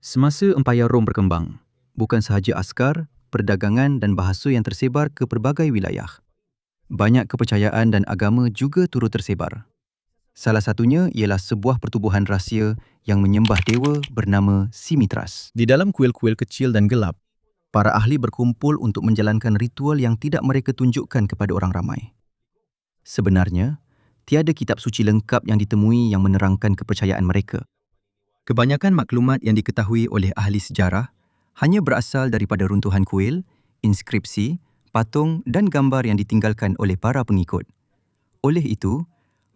Semasa Empayar Rom berkembang, bukan sahaja askar, perdagangan dan bahasa yang tersebar ke pelbagai wilayah. Banyak kepercayaan dan agama juga turut tersebar. Salah satunya ialah sebuah pertubuhan rahsia yang menyembah dewa bernama Si Mitras. Di dalam kuil-kuil kecil dan gelap, para ahli berkumpul untuk menjalankan ritual yang tidak mereka tunjukkan kepada orang ramai. Sebenarnya, tiada kitab suci lengkap yang ditemui yang menerangkan kepercayaan mereka. Kebanyakan maklumat yang diketahui oleh ahli sejarah hanya berasal daripada runtuhan kuil, inskripsi, patung dan gambar yang ditinggalkan oleh para pengikut. Oleh itu,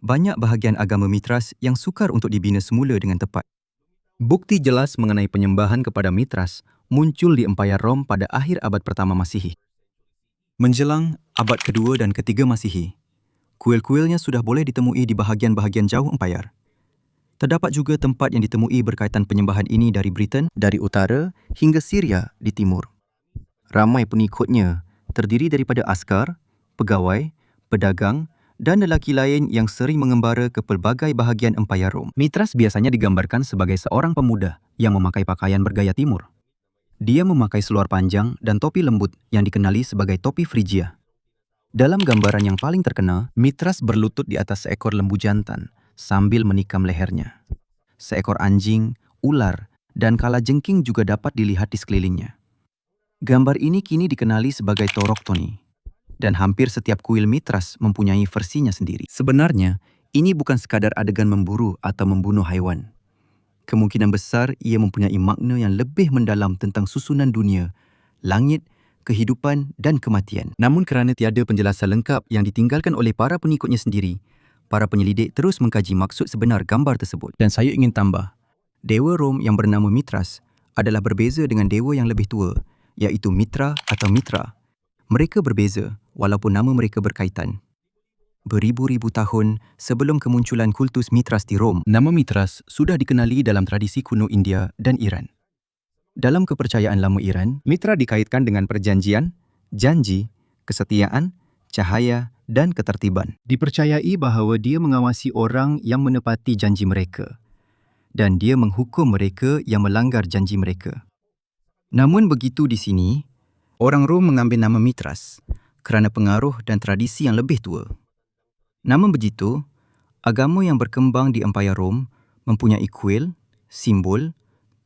banyak bahagian agama Mitras yang sukar untuk dibina semula dengan tepat. Bukti jelas mengenai penyembahan kepada Mitras muncul di Empayar Rom pada akhir abad pertama Masihi. Menjelang abad kedua dan ketiga Masihi, kuil-kuilnya sudah boleh ditemui di bahagian-bahagian jauh Empayar. Terdapat juga tempat yang ditemui berkaitan penyembahan ini dari Britain, dari utara hingga Syria di timur. Ramai pengikutnya terdiri daripada askar, pegawai, pedagang dan lelaki lain yang sering mengembara ke pelbagai bahagian Empayar Rom. Mitras biasanya digambarkan sebagai seorang pemuda yang memakai pakaian bergaya timur. Dia memakai seluar panjang dan topi lembut yang dikenali sebagai topi Frigia. Dalam gambaran yang paling terkenal, Mitras berlutut di atas seekor lembu jantan sambil menikam lehernya. Seekor anjing, ular, dan kalajengking juga dapat dilihat di sekelilingnya. Gambar ini kini dikenali sebagai Toroktoni, dan hampir setiap kuil Mitras mempunyai versinya sendiri. Sebenarnya, ini bukan sekadar adegan memburu atau membunuh haiwan. Kemungkinan besar ia mempunyai makna yang lebih mendalam tentang susunan dunia, langit, kehidupan dan kematian. Namun kerana tiada penjelasan lengkap yang ditinggalkan oleh para pengikutnya sendiri, para penyelidik terus mengkaji maksud sebenar gambar tersebut. Dan saya ingin tambah, dewa Rom yang bernama Mitras adalah berbeza dengan dewa yang lebih tua, iaitu Mitra atau Mitra. Mereka berbeza walaupun nama mereka berkaitan. Beribu-ribu tahun sebelum kemunculan kultus Mitras di Rom, nama Mitras sudah dikenali dalam tradisi kuno India dan Iran. Dalam kepercayaan lama Iran, Mitra dikaitkan dengan perjanjian, janji, kesetiaan, cahaya dan ketertiban. Dipercayai bahawa dia mengawasi orang yang menepati janji mereka dan dia menghukum mereka yang melanggar janji mereka. Namun begitu di sini, orang Rom mengambil nama Mitras kerana pengaruh dan tradisi yang lebih tua. Namun begitu, agama yang berkembang di Empayar Rom mempunyai kuil, simbol,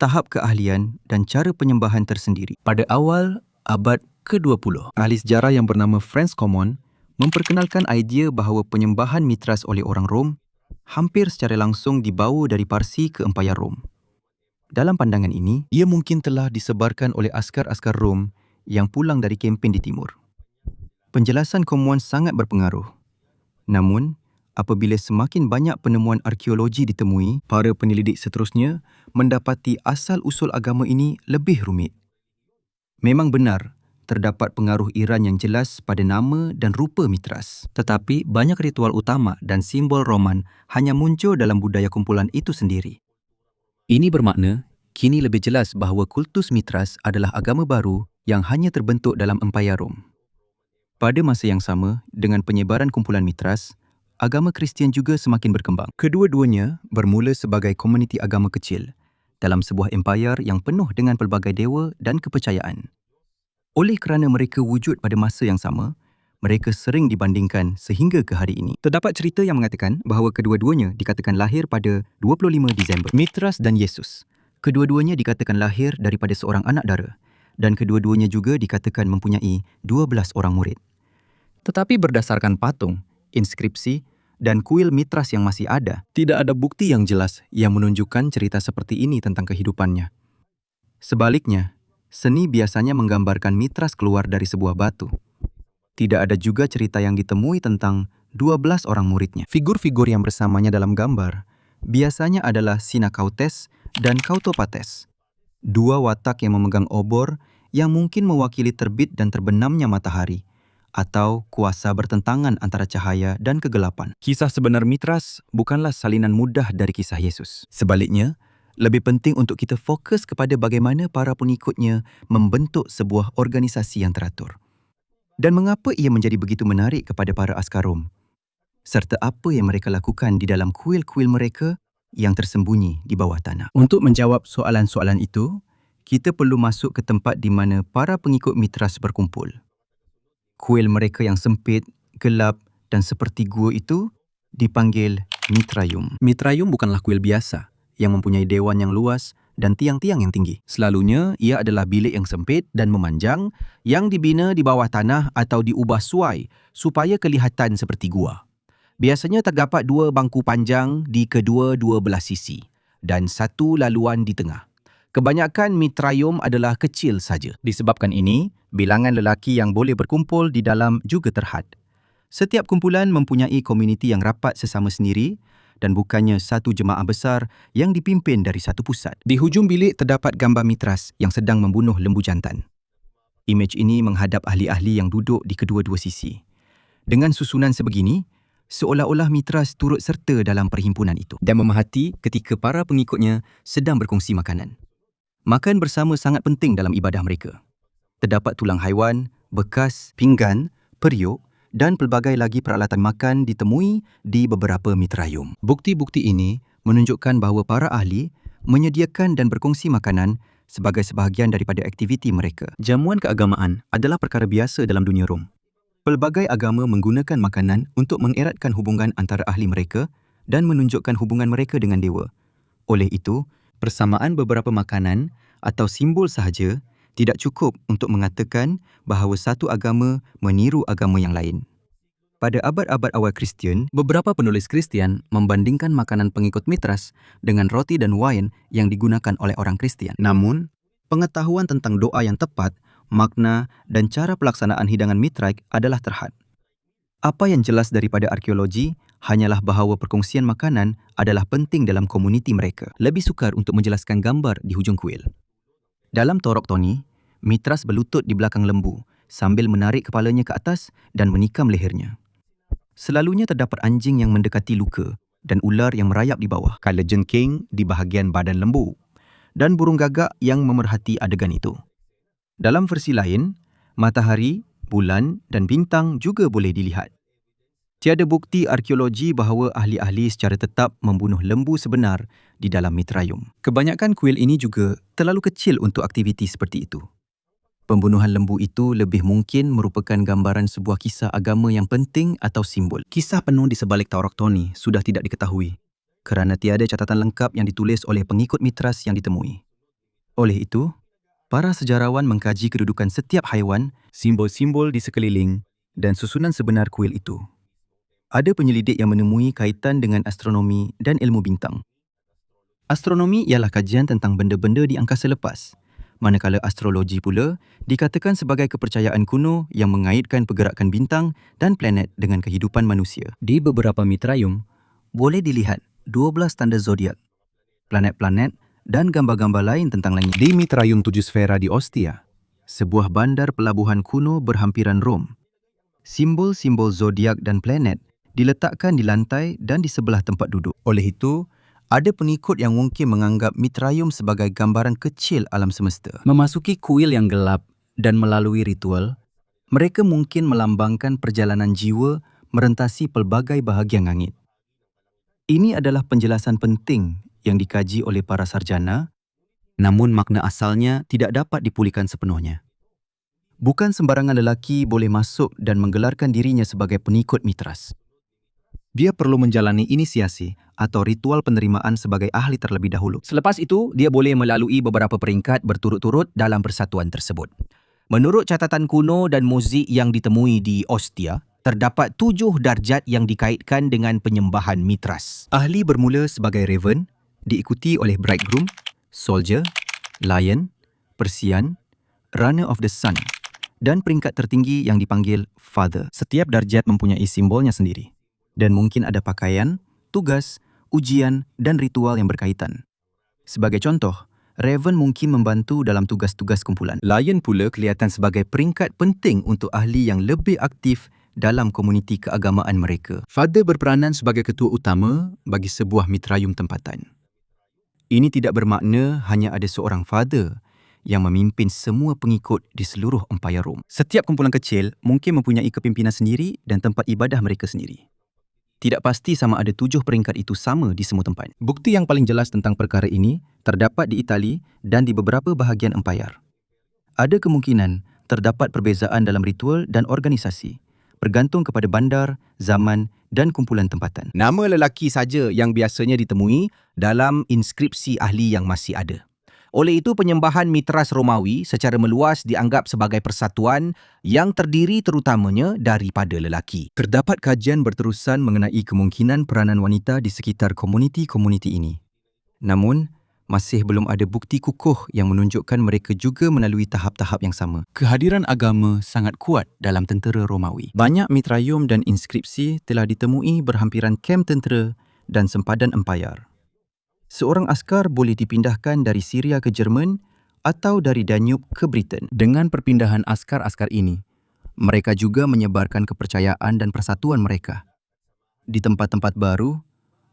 tahap keahlian dan cara penyembahan tersendiri. Pada awal abad ke-20, ahli sejarah yang bernama Franz Common memperkenalkan idea bahawa penyembahan Mitras oleh orang Rom hampir secara langsung dibawa dari Parsi ke Empayar Rom. Dalam pandangan ini, ia mungkin telah disebarkan oleh askar-askar Rom yang pulang dari kempen di timur. Penjelasan Common sangat berpengaruh. Namun, apabila semakin banyak penemuan arkeologi ditemui, para penyelidik seterusnya mendapati asal-usul agama ini lebih rumit. Memang benar, terdapat pengaruh Iran yang jelas pada nama dan rupa Mitras. Tetapi banyak ritual utama dan simbol Roman hanya muncul dalam budaya kumpulan itu sendiri. Ini bermakna, kini lebih jelas bahawa kultus Mitras adalah agama baru yang hanya terbentuk dalam Empayar Rom. Pada masa yang sama, dengan penyebaran kumpulan Mitras, agama Kristian juga semakin berkembang. Kedua-duanya bermula sebagai komuniti agama kecil dalam sebuah empayar yang penuh dengan pelbagai dewa dan kepercayaan. Oleh kerana mereka wujud pada masa yang sama, mereka sering dibandingkan sehingga ke hari ini. Terdapat cerita yang mengatakan bahawa kedua-duanya dikatakan lahir pada 25 Disember. Mitras dan Yesus. Kedua-duanya dikatakan lahir daripada seorang anak dara dan kedua-duanya juga dikatakan mempunyai 12 orang murid. Tetapi berdasarkan patung, inskripsi dan kuil Mitras yang masih ada, tidak ada bukti yang jelas yang menunjukkan cerita seperti ini tentang kehidupannya. Sebaliknya, seni biasanya menggambarkan Mitras keluar dari sebuah batu. Tidak ada juga cerita yang ditemui tentang 12 orang muridnya. Figur-figur yang bersamanya dalam gambar biasanya adalah Sinakautes dan Kautopates, dua watak yang memegang obor yang mungkin mewakili terbit dan terbenamnya matahari, atau kuasa bertentangan antara cahaya dan kegelapan. Kisah sebenar Mitras bukanlah salinan mudah dari kisah Yesus. Sebaliknya, lebih penting untuk kita fokus kepada bagaimana para pengikutnya membentuk sebuah organisasi yang teratur. Dan mengapa ia menjadi begitu menarik kepada para askar Rom, serta apa yang mereka lakukan di dalam kuil-kuil mereka yang tersembunyi di bawah tanah. Untuk menjawab soalan-soalan itu, kita perlu masuk ke tempat di mana para pengikut Mitras berkumpul. Kuil mereka yang sempit, gelap dan seperti gua itu dipanggil Mitraium. Mitraium bukanlah kuil biasa yang mempunyai dewan yang luas dan tiang-tiang yang tinggi. Selalunya, ia adalah bilik yang sempit dan memanjang yang dibina di bawah tanah atau diubah suai supaya kelihatan seperti gua. Biasanya terdapat 2 bangku panjang di kedua-dua belah sisi dan 1 laluan di tengah. Kebanyakan Mitraium adalah kecil saja. Disebabkan ini, bilangan lelaki yang boleh berkumpul di dalam juga terhad. Setiap kumpulan mempunyai komuniti yang rapat sesama sendiri dan bukannya satu jemaah besar yang dipimpin dari satu pusat. Di hujung bilik terdapat gambar Mitras yang sedang membunuh lembu jantan. Imej ini menghadap ahli-ahli yang duduk di kedua-dua sisi. Dengan susunan sebegini, seolah-olah Mitras turut serta dalam perhimpunan itu dan memahati ketika para pengikutnya sedang berkongsi makanan. Makan bersama sangat penting dalam ibadah mereka. Terdapat tulang haiwan, bekas, pinggan, periuk dan pelbagai lagi peralatan makan ditemui di beberapa Mitraium. Bukti-bukti ini menunjukkan bahawa para ahli menyediakan dan berkongsi makanan sebagai sebahagian daripada aktiviti mereka. Jamuan keagamaan adalah perkara biasa dalam dunia Rom. Pelbagai agama menggunakan makanan untuk mengeratkan hubungan antara ahli mereka dan menunjukkan hubungan mereka dengan dewa. Oleh itu, persamaan beberapa makanan atau simbol sahaja tidak cukup untuk mengatakan bahawa satu agama meniru agama yang lain. Pada abad-abad awal Kristian, beberapa penulis Kristian membandingkan makanan pengikut Mitras dengan roti dan wain yang digunakan oleh orang Kristian. Namun, pengetahuan tentang doa yang tepat, makna dan cara pelaksanaan hidangan Mitraik adalah terhad. Apa yang jelas daripada arkeologi hanyalah bahawa perkongsian makanan adalah penting dalam komuniti mereka. Lebih sukar untuk menjelaskan gambar di hujung kuil. Dalam Torok Toni, Mitras berlutut di belakang lembu sambil menarik kepalanya ke atas dan menikam lehernya. Selalunya terdapat anjing yang mendekati luka dan ular yang merayap di bawah, kalajengking di bahagian badan lembu dan burung gagak yang memerhati adegan itu. Dalam versi lain, matahari, bulan dan bintang juga boleh dilihat. Tiada bukti arkeologi bahawa ahli-ahli secara tetap membunuh lembu sebenar di dalam Mitraium. Kebanyakan kuil ini juga terlalu kecil untuk aktiviti seperti itu. Pembunuhan lembu itu lebih mungkin merupakan gambaran sebuah kisah agama yang penting atau simbol. Kisah penuh di sebalik Torok Toni sudah tidak diketahui kerana tiada catatan lengkap yang ditulis oleh pengikut Mitras yang ditemui. Oleh itu, para sejarawan mengkaji kedudukan setiap haiwan, simbol-simbol di sekeliling dan susunan sebenar kuil itu. Ada penyelidik yang menemui kaitan dengan astronomi dan ilmu bintang. Astronomi ialah kajian tentang benda-benda di angkasa lepas, manakala astrologi pula dikatakan sebagai kepercayaan kuno yang mengaitkan pergerakan bintang dan planet dengan kehidupan manusia. Di beberapa Mitraium, boleh dilihat 12 tanda zodiak, planet-planet dan gambar-gambar lain tentang langit. Di Mitraium 7 Sfera di Ostia, sebuah bandar pelabuhan kuno berhampiran Rom, simbol-simbol zodiak dan planet diletakkan di lantai dan di sebelah tempat duduk. Oleh itu, ada pengikut yang mungkin menganggap Mitraium sebagai gambaran kecil alam semesta. Memasuki kuil yang gelap dan melalui ritual, mereka mungkin melambangkan perjalanan jiwa merentasi pelbagai bahagian langit. Ini adalah penjelasan penting yang dikaji oleh para sarjana, namun makna asalnya tidak dapat dipulihkan sepenuhnya. Bukan sembarangan lelaki boleh masuk dan menggelarkan dirinya sebagai pengikut Mitras. Dia perlu menjalani inisiasi atau ritual penerimaan sebagai ahli terlebih dahulu. Selepas itu, dia boleh melalui beberapa peringkat berturut-turut dalam persatuan tersebut. Menurut catatan kuno dan muzik yang ditemui di Ostia, terdapat 7 darjat yang dikaitkan dengan penyembahan Mitras. Ahli bermula sebagai Raven, diikuti oleh Bridegroom, Soldier, Lion, Persian, Runner of the Sun dan peringkat tertinggi yang dipanggil Father. Setiap darjat mempunyai simbolnya sendiri. Dan mungkin ada pakaian, tugas, ujian dan ritual yang berkaitan. Sebagai contoh, Raven mungkin membantu dalam tugas-tugas kumpulan. Lion pula kelihatan sebagai peringkat penting untuk ahli yang lebih aktif dalam komuniti keagamaan mereka. Father berperanan sebagai ketua utama bagi sebuah Mitraium tempatan. Ini tidak bermakna hanya ada seorang Father yang memimpin semua pengikut di seluruh empayar Rom. Setiap kumpulan kecil mungkin mempunyai kepimpinan sendiri dan tempat ibadah mereka sendiri. Tidak pasti sama ada 7 peringkat itu sama di semua tempat. Bukti yang paling jelas tentang perkara ini terdapat di Itali dan di beberapa bahagian empayar. Ada kemungkinan terdapat perbezaan dalam ritual dan organisasi, bergantung kepada bandar, zaman dan kumpulan tempatan. Nama lelaki saja yang biasanya ditemui dalam inskripsi ahli yang masih ada. Oleh itu, penyembahan Mitras Romawi secara meluas dianggap sebagai persatuan yang terdiri terutamanya daripada lelaki. Terdapat kajian berterusan mengenai kemungkinan peranan wanita di sekitar komuniti-komuniti ini. Namun, masih belum ada bukti kukuh yang menunjukkan mereka juga melalui tahap-tahap yang sama. Kehadiran agama sangat kuat dalam tentera Romawi. Banyak mitrayum dan inskripsi telah ditemui berhampiran kem tentera dan sempadan empayar. Seorang askar boleh dipindahkan dari Syria ke Jerman atau dari Danube ke Britain. Dengan perpindahan askar-askar ini, mereka juga menyebarkan kepercayaan dan persatuan mereka. Di tempat-tempat baru,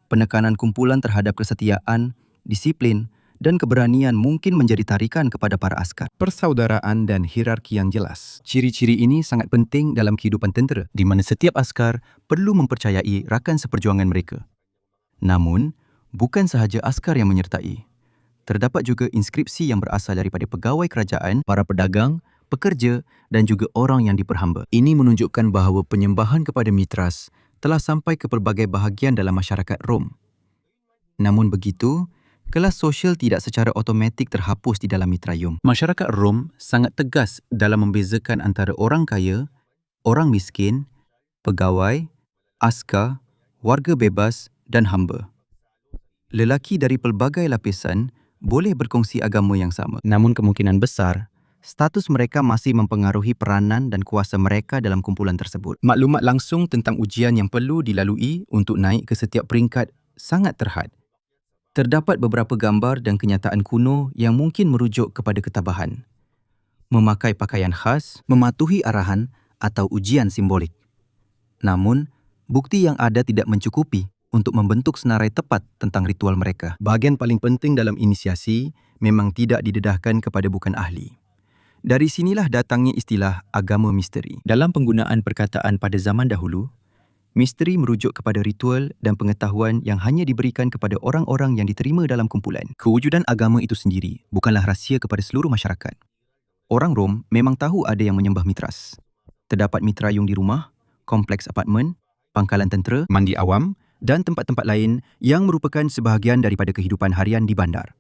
penekanan kumpulan terhadap kesetiaan, disiplin dan keberanian mungkin menjadi tarikan kepada para askar. Persaudaraan dan hierarki yang jelas. Ciri-ciri ini sangat penting dalam kehidupan tentera, di mana setiap askar perlu mempercayai rakan seperjuangan mereka. Namun, bukan sahaja askar yang menyertai. Terdapat juga inskripsi yang berasal daripada pegawai kerajaan, para pedagang, pekerja dan juga orang yang diperhamba. Ini menunjukkan bahawa penyembahan kepada Mitras telah sampai ke pelbagai bahagian dalam masyarakat Rom. Namun begitu, kelas sosial tidak secara automatik terhapus di dalam mitrayum. Masyarakat Rom sangat tegas dalam membezakan antara orang kaya, orang miskin, pegawai, askar, warga bebas dan hamba. Lelaki dari pelbagai lapisan boleh berkongsi agama yang sama. Namun kemungkinan besar, status mereka masih mempengaruhi peranan dan kuasa mereka dalam kumpulan tersebut. Maklumat langsung tentang ujian yang perlu dilalui untuk naik ke setiap peringkat sangat terhad. Terdapat beberapa gambar dan kenyataan kuno yang mungkin merujuk kepada ketabahan, memakai pakaian khas, mematuhi arahan atau ujian simbolik. Namun, bukti yang ada tidak mencukupi untuk membentuk senarai tepat tentang ritual mereka. Bahagian paling penting dalam inisiasi memang tidak didedahkan kepada bukan ahli. Dari sinilah datangnya istilah agama misteri. Dalam penggunaan perkataan pada zaman dahulu, misteri merujuk kepada ritual dan pengetahuan yang hanya diberikan kepada orang-orang yang diterima dalam kumpulan. Kewujudan agama itu sendiri bukanlah rahsia kepada seluruh masyarakat. Orang Rom memang tahu ada yang menyembah Mitras. Terdapat mitrayum di rumah, kompleks apartmen, pangkalan tentera, mandi awam dan tempat-tempat lain yang merupakan sebahagian daripada kehidupan harian di bandar.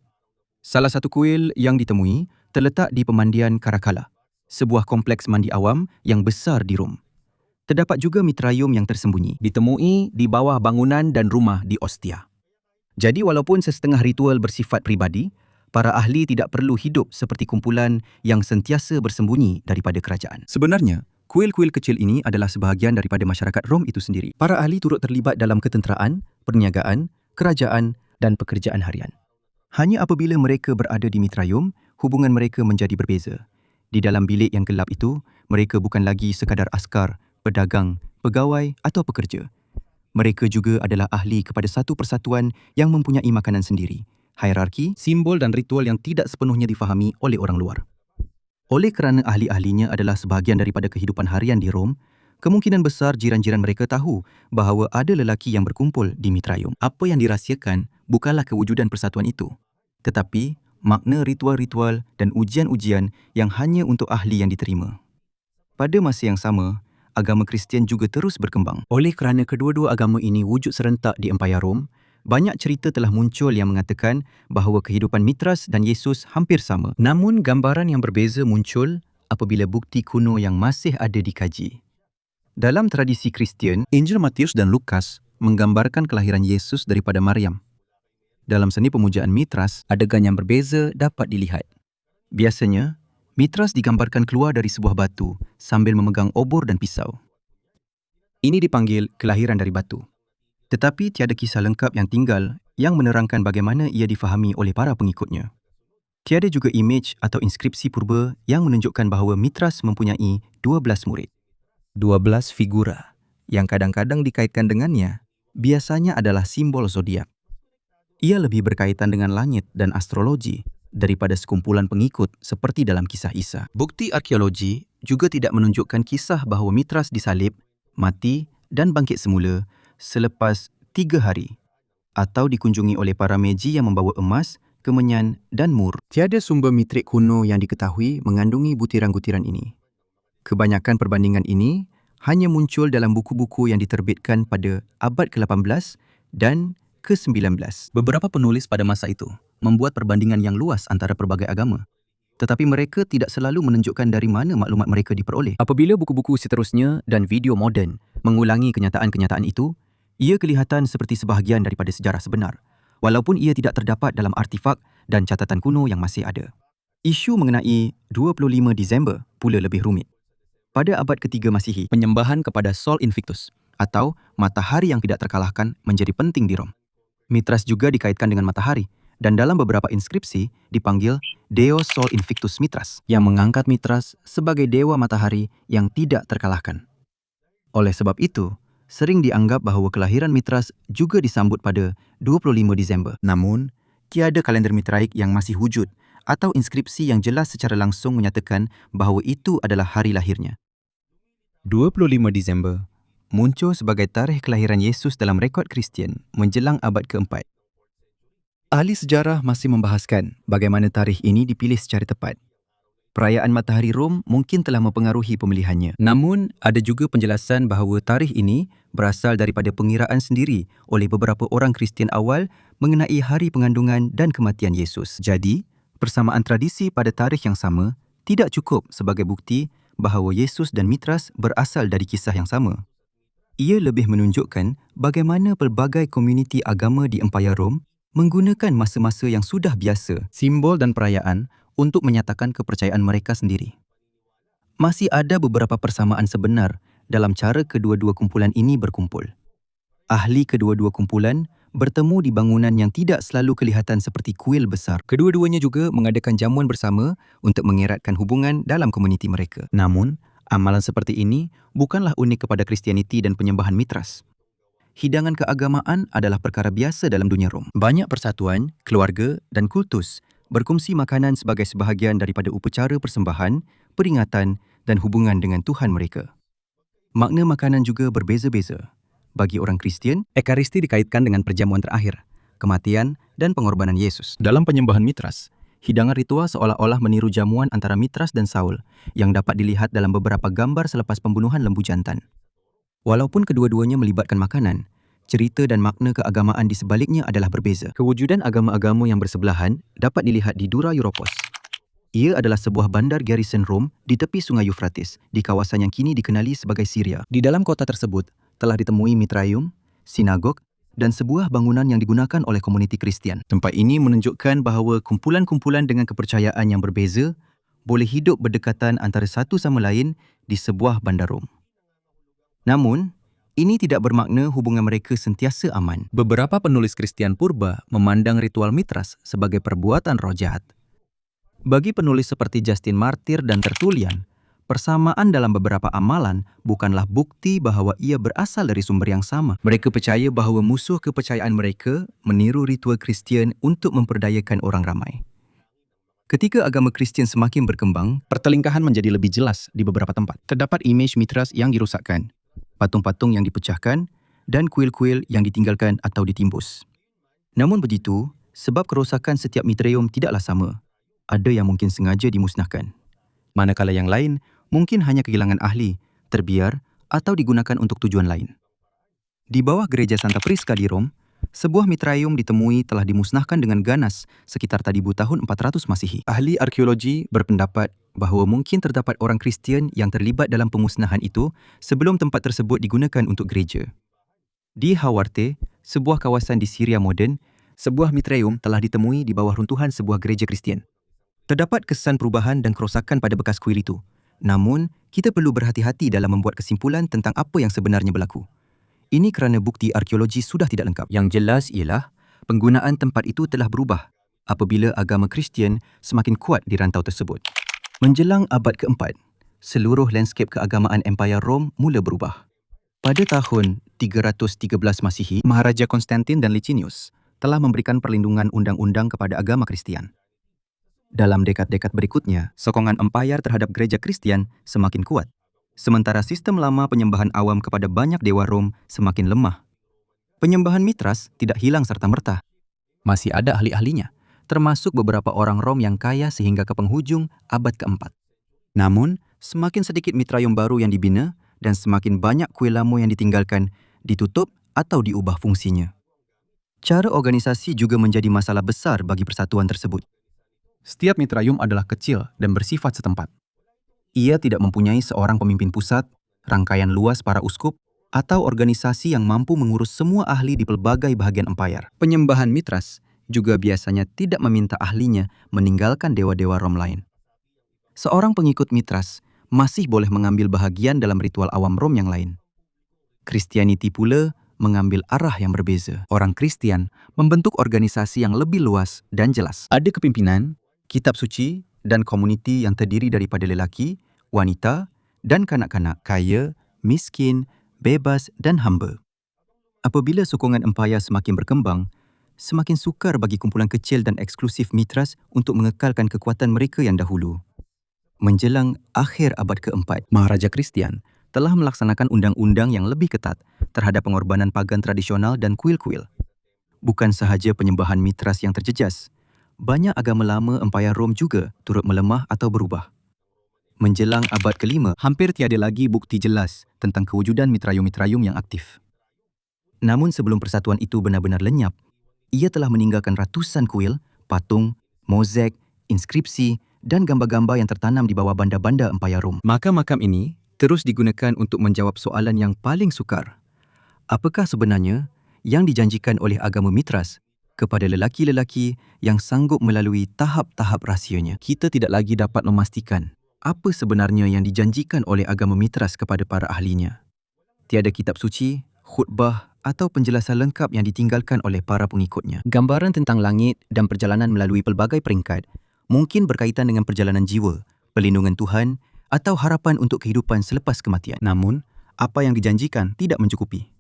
Salah satu kuil yang ditemui terletak di pemandian Caracalla, sebuah kompleks mandi awam yang besar di Rom. Terdapat juga mitrayum yang tersembunyi, ditemui di bawah bangunan dan rumah di Ostia. Jadi walaupun sesetengah ritual bersifat pribadi, para ahli tidak perlu hidup seperti kumpulan yang sentiasa bersembunyi daripada kerajaan. Sebenarnya, kuil-kuil kecil ini adalah sebahagian daripada masyarakat Rom itu sendiri. Para ahli turut terlibat dalam ketenteraan, perniagaan, kerajaan dan pekerjaan harian. Hanya apabila mereka berada di mitrayum, hubungan mereka menjadi berbeza. Di dalam bilik yang gelap itu, mereka bukan lagi sekadar askar, pedagang, pegawai atau pekerja. Mereka juga adalah ahli kepada satu persatuan yang mempunyai makanan sendiri, hierarki, simbol dan ritual yang tidak sepenuhnya difahami oleh orang luar. Oleh kerana ahli-ahlinya adalah sebahagian daripada kehidupan harian di Rom, kemungkinan besar jiran-jiran mereka tahu bahawa ada lelaki yang berkumpul di mitrayum. Apa yang dirahsiakan bukanlah kewujudan persatuan itu, tetapi makna ritual-ritual dan ujian-ujian yang hanya untuk ahli yang diterima. Pada masa yang sama, agama Kristian juga terus berkembang. Oleh kerana kedua-dua agama ini wujud serentak di Empayar Rom, banyak cerita telah muncul yang mengatakan bahawa kehidupan Mitras dan Yesus hampir sama. Namun gambaran yang berbeza muncul apabila bukti kuno yang masih ada dikaji. Dalam tradisi Kristian, Injil Matius dan Lukas menggambarkan kelahiran Yesus daripada Maryam. Dalam seni pemujaan Mitras, adegan yang berbeza dapat dilihat. Biasanya, Mitras digambarkan keluar dari sebuah batu sambil memegang obor dan pisau. Ini dipanggil kelahiran dari batu. Tetapi tiada kisah lengkap yang tinggal yang menerangkan bagaimana ia difahami oleh para pengikutnya. Tiada juga imej atau inskripsi purba yang menunjukkan bahawa Mitras mempunyai 12 murid. 12 figura yang kadang-kadang dikaitkan dengannya biasanya adalah simbol zodiak. Ia lebih berkaitan dengan langit dan astrologi daripada sekumpulan pengikut seperti dalam kisah Isa. Bukti arkeologi juga tidak menunjukkan kisah bahawa Mitras disalib, mati dan bangkit semula selepas 3 hari atau dikunjungi oleh para meji yang membawa emas, kemenyan dan mur. Tiada sumber mitrik kuno yang diketahui mengandungi butiran-butiran ini. Kebanyakan perbandingan ini hanya muncul dalam buku-buku yang diterbitkan pada abad ke-18 dan ke-19. Beberapa penulis pada masa itu membuat perbandingan yang luas antara pelbagai agama. Tetapi mereka tidak selalu menunjukkan dari mana maklumat mereka diperoleh. Apabila buku-buku seterusnya dan video moden mengulangi kenyataan-kenyataan itu, ia kelihatan seperti sebahagian daripada sejarah sebenar, walaupun ia tidak terdapat dalam artifak dan catatan kuno yang masih ada. Isu mengenai 25 Disember pula lebih rumit. Pada abad ketiga Masihi, penyembahan kepada Sol Invictus atau matahari yang tidak terkalahkan menjadi penting di Rom. Mitras juga dikaitkan dengan matahari dan dalam beberapa inskripsi dipanggil Deo Sol Invictus Mitras yang mengangkat Mitras sebagai dewa matahari yang tidak terkalahkan. Oleh sebab itu, sering dianggap bahawa kelahiran Mitras juga disambut pada 25 Disember. Namun, tiada kalender mitraik yang masih wujud atau inskripsi yang jelas secara langsung menyatakan bahawa itu adalah hari lahirnya. 25 Disember muncul sebagai tarikh kelahiran Yesus dalam rekod Kristian menjelang abad keempat. Ahli sejarah masih membahaskan bagaimana tarikh ini dipilih secara tepat. Perayaan Matahari Rom mungkin telah mempengaruhi pemilihannya. Namun, ada juga penjelasan bahawa tarikh ini berasal daripada pengiraan sendiri oleh beberapa orang Kristian awal mengenai hari pengandungan dan kematian Yesus. Jadi, persamaan tradisi pada tarikh yang sama tidak cukup sebagai bukti bahawa Yesus dan Mitras berasal dari kisah yang sama. Ia lebih menunjukkan bagaimana pelbagai komuniti agama di Empayar Rom menggunakan masa-masa yang sudah biasa, simbol dan perayaan untuk menyatakan kepercayaan mereka sendiri. Masih ada beberapa persamaan sebenar dalam cara kedua-dua kumpulan ini berkumpul. Ahli kedua-dua kumpulan bertemu di bangunan yang tidak selalu kelihatan seperti kuil besar. Kedua-duanya juga mengadakan jamuan bersama untuk mengeratkan hubungan dalam komuniti mereka. Namun, amalan seperti ini bukanlah unik kepada Kristianiti dan penyembahan Mitras. Hidangan keagamaan adalah perkara biasa dalam dunia Rom. Banyak persatuan, keluarga dan kultus berkongsi makanan sebagai sebahagian daripada upacara persembahan, peringatan dan hubungan dengan Tuhan mereka. Makna makanan juga berbeza-beza. Bagi orang Kristian, Ekaristi dikaitkan dengan perjamuan terakhir, kematian dan pengorbanan Yesus. Dalam penyembahan Mitras, hidangan ritual seolah-olah meniru jamuan antara Mitras dan Saul yang dapat dilihat dalam beberapa gambar selepas pembunuhan lembu jantan. Walaupun kedua-duanya melibatkan makanan, cerita dan makna keagamaan di sebaliknya adalah berbeza. Kewujudan agama-agama yang bersebelahan dapat dilihat di Dura Europos. Ia adalah sebuah bandar garrison Rom di tepi Sungai Eufrates di kawasan yang kini dikenali sebagai Syria. Di dalam kota tersebut telah ditemui mitraium, sinagog dan sebuah bangunan yang digunakan oleh komuniti Kristian. Tempat ini menunjukkan bahawa kumpulan-kumpulan dengan kepercayaan yang berbeza boleh hidup berdekatan antara satu sama lain di sebuah bandar Rom. Namun, ini tidak bermakna hubungan mereka sentiasa aman. Beberapa penulis Kristian purba memandang ritual Mitras sebagai perbuatan roh jahat. Bagi penulis seperti Justin Martyr dan Tertullian, persamaan dalam beberapa amalan bukanlah bukti bahawa ia berasal dari sumber yang sama. Mereka percaya bahawa musuh kepercayaan mereka meniru ritual Kristian untuk memperdayakan orang ramai. Ketika agama Kristian semakin berkembang, pertelingkahan menjadi lebih jelas di beberapa tempat. Terdapat imej Mitras yang dirosakkan, patung-patung yang dipecahkan dan kuil-kuil yang ditinggalkan atau ditimbus. Namun begitu, sebab kerosakan setiap mitraium tidaklah sama. Ada yang mungkin sengaja dimusnahkan. Manakala yang lain mungkin hanya kehilangan ahli, terbiar atau digunakan untuk tujuan lain. Di bawah gereja Santa Prisca di Rom, sebuah mitraium ditemui telah dimusnahkan dengan ganas sekitar tadibu tahun 400 Masihi. Ahli arkeologi berpendapat bahawa mungkin terdapat orang Kristian yang terlibat dalam pemusnahan itu sebelum tempat tersebut digunakan untuk gereja. Di Hawarte, sebuah kawasan di Syria moden, sebuah mitraium telah ditemui di bawah runtuhan sebuah gereja Kristian. Terdapat kesan perubahan dan kerosakan pada bekas kuil itu. Namun, kita perlu berhati-hati dalam membuat kesimpulan tentang apa yang sebenarnya berlaku. Ini kerana bukti arkeologi sudah tidak lengkap. Yang jelas ialah penggunaan tempat itu telah berubah apabila agama Kristian semakin kuat di rantau tersebut. Menjelang abad keempat, seluruh landscape keagamaan Empayar Rom mula berubah. Pada tahun 313 Masihi, Maharaja Konstantin dan Licinius telah memberikan perlindungan undang-undang kepada agama Kristian. Dalam dekad-dekad berikutnya, sokongan Empayar terhadap gereja Kristian semakin kuat, sementara sistem lama penyembahan awam kepada banyak dewa Rom semakin lemah. Penyembahan Mitras tidak hilang serta-merta. Masih ada ahli-ahlinya, termasuk beberapa orang Rom yang kaya sehingga ke penghujung abad keempat. Namun, semakin sedikit mitraium baru yang dibina dan semakin banyak kuil lama yang ditinggalkan, ditutup atau diubah fungsinya. Cara organisasi juga menjadi masalah besar bagi persatuan tersebut. Setiap mitraium adalah kecil dan bersifat setempat. Ia tidak mempunyai seorang pemimpin pusat, rangkaian luas para uskup, atau organisasi yang mampu mengurus semua ahli di pelbagai bahagian empayar. Penyembahan Mitras juga biasanya tidak meminta ahlinya meninggalkan dewa-dewa Rom lain. Seorang pengikut Mitras masih boleh mengambil bahagian dalam ritual awam Rom yang lain. Kristianiti pula mengambil arah yang berbeza. Orang Kristian membentuk organisasi yang lebih luas dan jelas. Ada kepimpinan, kitab suci, dan komuniti yang terdiri daripada lelaki, wanita, dan kanak-kanak, kaya, miskin, bebas dan hamba. Apabila sokongan empayar semakin berkembang, semakin sukar bagi kumpulan kecil dan eksklusif Mitras untuk mengekalkan kekuatan mereka yang dahulu. Menjelang akhir abad keempat, Maharaja Kristian telah melaksanakan undang-undang yang lebih ketat terhadap pengorbanan pagan tradisional dan kuil-kuil. Bukan sahaja penyembahan Mitras yang terjejas, banyak agama lama empayar Rom juga turut melemah atau berubah. Menjelang abad kelima, hampir tiada lagi bukti jelas tentang kewujudan mitraium-mitraium yang aktif. Namun sebelum persatuan itu benar-benar lenyap, ia telah meninggalkan ratusan kuil, patung, mozaik, inskripsi dan gambar-gambar yang tertanam di bawah bandar-bandar empayar Rom. Makam-makam ini terus digunakan untuk menjawab soalan yang paling sukar. Apakah sebenarnya yang dijanjikan oleh agama Mitras kepada lelaki-lelaki yang sanggup melalui tahap-tahap rahsianya? Kita tidak lagi dapat memastikan apa sebenarnya yang dijanjikan oleh agama Mitras kepada para ahlinya. Tiada kitab suci, khutbah atau penjelasan lengkap yang ditinggalkan oleh para pengikutnya. Gambaran tentang langit dan perjalanan melalui pelbagai peringkat mungkin berkaitan dengan perjalanan jiwa, perlindungan Tuhan atau harapan untuk kehidupan selepas kematian. Namun, apa yang dijanjikan tidak mencukupi.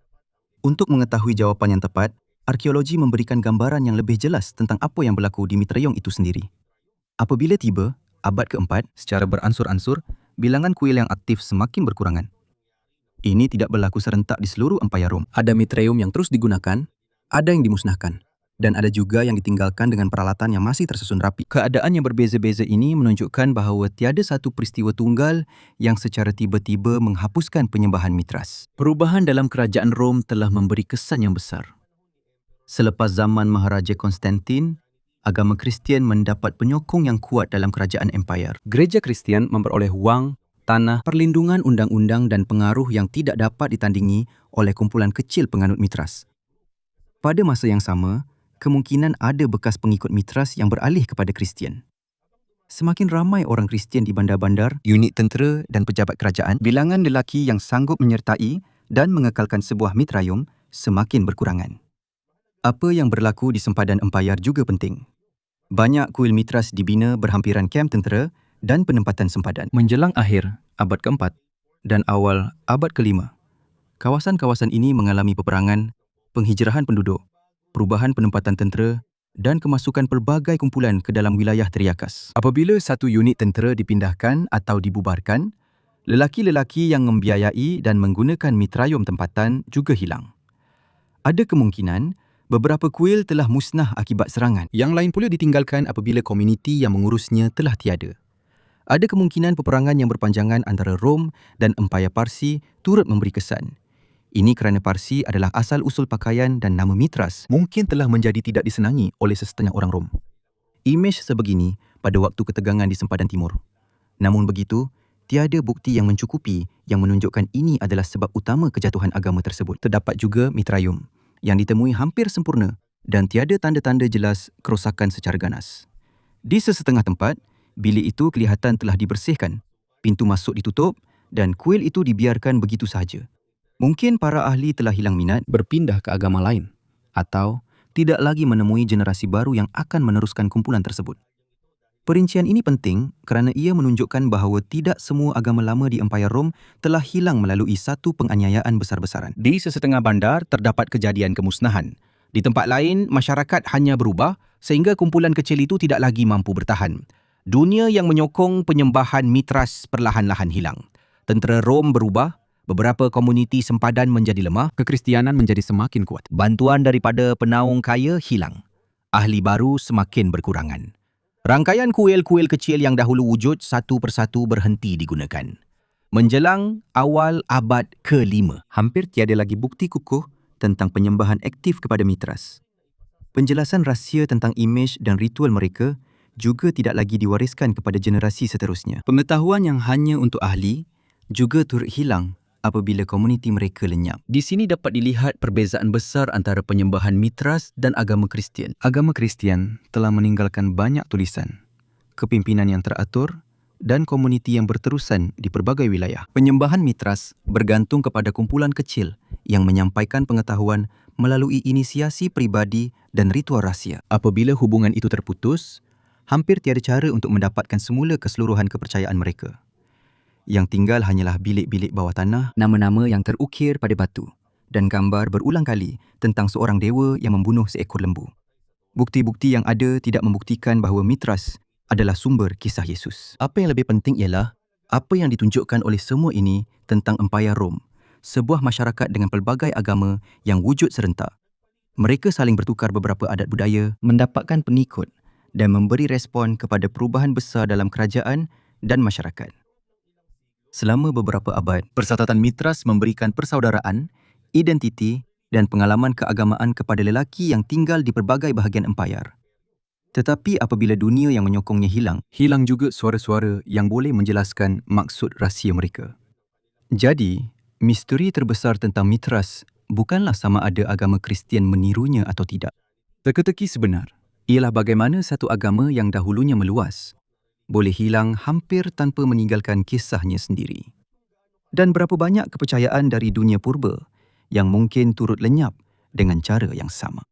Untuk mengetahui jawapan yang tepat, arkeologi memberikan gambaran yang lebih jelas tentang apa yang berlaku di mitraium itu sendiri. Apabila tiba abad keempat, secara beransur-ansur, bilangan kuil yang aktif semakin berkurangan. Ini tidak berlaku serentak di seluruh empayar Rom. Ada mitraium yang terus digunakan, ada yang dimusnahkan, dan ada juga yang ditinggalkan dengan peralatan yang masih tersusun rapi. Keadaan yang berbeza-beza ini menunjukkan bahawa tiada satu peristiwa tunggal yang secara tiba-tiba menghapuskan penyembahan Mitras. Perubahan dalam kerajaan Rom telah memberi kesan yang besar. Selepas zaman Maharaja Konstantin, agama Kristian mendapat penyokong yang kuat dalam kerajaan empayar. Gereja Kristian memperoleh wang, tanah, perlindungan undang-undang dan pengaruh yang tidak dapat ditandingi oleh kumpulan kecil penganut Mitras. Pada masa yang sama, kemungkinan ada bekas pengikut Mitras yang beralih kepada Kristian. Semakin ramai orang Kristian di bandar-bandar, unit tentera dan pejabat kerajaan, bilangan lelaki yang sanggup menyertai dan mengekalkan sebuah mitraium semakin berkurangan. Apa yang berlaku di sempadan empayar juga penting. Banyak kuil Mitras dibina berhampiran kem tentera dan penempatan sempadan. Menjelang akhir abad keempat dan awal abad kelima, kawasan-kawasan ini mengalami peperangan, penghijrahan penduduk, perubahan penempatan tentera dan kemasukan pelbagai kumpulan ke dalam wilayah teriakas. Apabila satu unit tentera dipindahkan atau dibubarkan, lelaki-lelaki yang membiayai dan menggunakan mitraium tempatan juga hilang. Ada kemungkinan beberapa kuil telah musnah akibat serangan. Yang lain pula ditinggalkan apabila komuniti yang mengurusnya telah tiada. Ada kemungkinan peperangan yang berpanjangan antara Rom dan Empayar Parsi turut memberi kesan. Ini kerana Parsi adalah asal-usul pakaian dan nama Mitras mungkin telah menjadi tidak disenangi oleh sesetengah orang Rom. Imej sebegini pada waktu ketegangan di sempadan timur. Namun begitu, tiada bukti yang mencukupi yang menunjukkan ini adalah sebab utama kejatuhan agama tersebut. Terdapat juga mitraium yang ditemui hampir sempurna dan tiada tanda-tanda jelas kerosakan secara ganas. Di sesetengah tempat, bilik itu kelihatan telah dibersihkan, pintu masuk ditutup dan kuil itu dibiarkan begitu sahaja. Mungkin para ahli telah hilang minat, berpindah ke agama lain atau tidak lagi menemui generasi baru yang akan meneruskan kumpulan tersebut. Perincian ini penting kerana ia menunjukkan bahawa tidak semua agama lama di Empayar Rom telah hilang melalui satu penganiayaan besar-besaran. Di sesetengah bandar terdapat kejadian kemusnahan. Di tempat lain, masyarakat hanya berubah sehingga kumpulan kecil itu tidak lagi mampu bertahan. Dunia yang menyokong penyembahan Mitras perlahan-lahan hilang. Tentera Rom berubah, Beberapa komuniti sempadan menjadi lemah, Kekristianan menjadi semakin kuat. bantuan daripada penaung kaya hilang. Ahli baru semakin berkurangan. Rangkaian kuil-kuil kecil yang dahulu wujud satu persatu berhenti digunakan. Menjelang awal abad ke-5, Hampir tiada lagi bukti kukuh tentang penyembahan aktif kepada Mitras. Penjelasan rahsia tentang imej dan ritual mereka juga tidak lagi diwariskan kepada generasi seterusnya. Pengetahuan yang hanya untuk ahli juga turut hilang apabila komuniti mereka lenyap. Di sini dapat dilihat perbezaan besar antara penyembahan Mitras dan agama Kristian. Agama Kristian telah meninggalkan banyak tulisan, kepimpinan yang teratur dan komuniti yang berterusan di pelbagai wilayah. Penyembahan Mitras bergantung kepada kumpulan kecil yang menyampaikan pengetahuan melalui inisiasi peribadi dan ritual rahsia. Apabila hubungan itu terputus, hampir tiada cara untuk mendapatkan semula keseluruhan kepercayaan mereka. Yang tinggal hanyalah bilik-bilik bawah tanah, nama-nama yang terukir pada batu dan gambar berulang kali tentang seorang dewa yang membunuh seekor lembu. Bukti-bukti yang ada tidak membuktikan bahawa Mitras adalah sumber kisah Yesus. Apa yang lebih penting ialah apa yang ditunjukkan oleh semua ini tentang Empayar Rom, sebuah masyarakat dengan pelbagai agama yang wujud serentak. Mereka saling bertukar beberapa adat budaya, mendapatkan pengikut dan memberi respon kepada perubahan besar dalam kerajaan dan masyarakat. Selama beberapa abad, Persatuan Mitras memberikan persaudaraan, identiti dan pengalaman keagamaan kepada lelaki yang tinggal di pelbagai bahagian empayar. Tetapi apabila dunia yang menyokongnya hilang, hilang juga suara-suara yang boleh menjelaskan maksud rahsia mereka. Jadi, misteri terbesar tentang Mitras bukanlah sama ada agama Kristian menirunya atau tidak. Teka-teki sebenar ialah bagaimana satu agama yang dahulunya meluas boleh hilang hampir tanpa meninggalkan kisahnya sendiri. Dan berapa banyak kepercayaan dari dunia purba yang mungkin turut lenyap dengan cara yang sama.